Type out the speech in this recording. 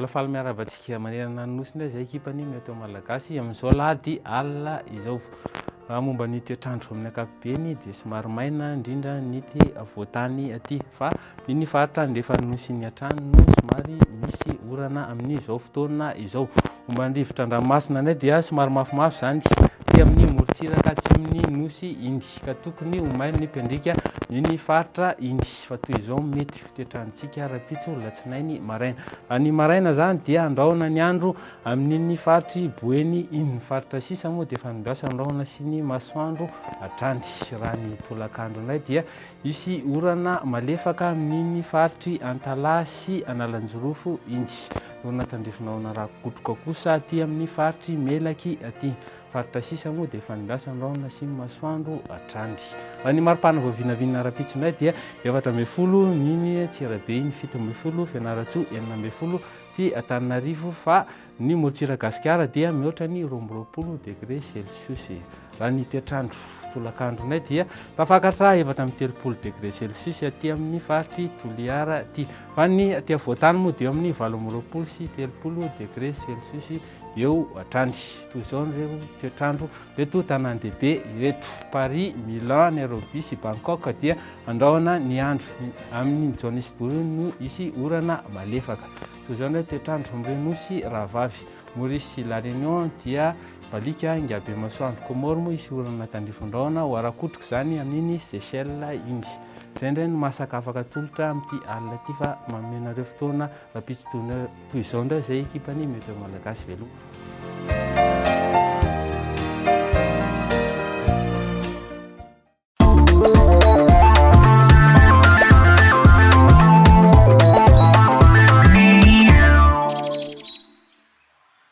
faly miaravatsika manerana ny nosy indray izay ekipany mety malagasy amin'izao lahady alina izao. Raha momba ny toetrandro amin'ny ankapobeny dia somary maina indrindra nity voatany aty fa ny faritra ndefa nosy ny atrano no somary misy orana amin'izao fotoana izao. Momba ny rivotra an-dranomasina indray dia somary mafimafy zany dia amin'ny morontsiraka tsy amin'ny nosy iny ka tokony ho maina ny mpandrika ny faritra iny fa toy izao mety toetrandrontsika rapitso latsinainy maraina. Ny maraina zany dia andrahona ny andro amin'ny faritry Boeny iny. Ny faritra sisa moa dia efa miasa andrahona sy ny masoandro hatrany. Raha ny tolakandro indray dia misy orana malefaka amin'ny faritry Antalahy sy Analanjorofo iny. Orana tandrifinao raha kotroka kosa aty amin'ny faritry Melaky aty. Faritra sisa moa dia efa miasa andrahona sy masoandro hatrany. Ny maripana voavinavinana rapitso indray dia 4:10 ny Antsirabe iny, 7:10 Fianaratsoa, 8:10 ty Antananarivo fa ny morotsira gasikara dia mihoatra ny 20 degré Celsius. Raha ny toetrandro tolakandro indray dia tafakatra 4:30 degré Celsius aty amin'ny faritry Toliara aty. Fa ny aty avoatany moa dia amin'ny 20 sy 30 degré Celsius eo hatrany. Toy izao ireo toetrandro reto tanàn-dehibe ireto: Paris, Milan, Nairobi sy Bangkok dia andrahona ny andro amin'ny Johannesburg no isy orana malefaka. Toy izao ireo toetrandro amin'ireo nosy rahavavy. Maurice sy La Réunion dia balika ingabe masoandro. Comore moa isy orana tandrifon-drahona ho arakotrika zany amin'iny Seychelles iny. Izay indray no mahasaka afaka tolotra amin'ity alina ity fa mamenareo fotoana rapitso toy izao indray izay ekipany mety malagasy veloha.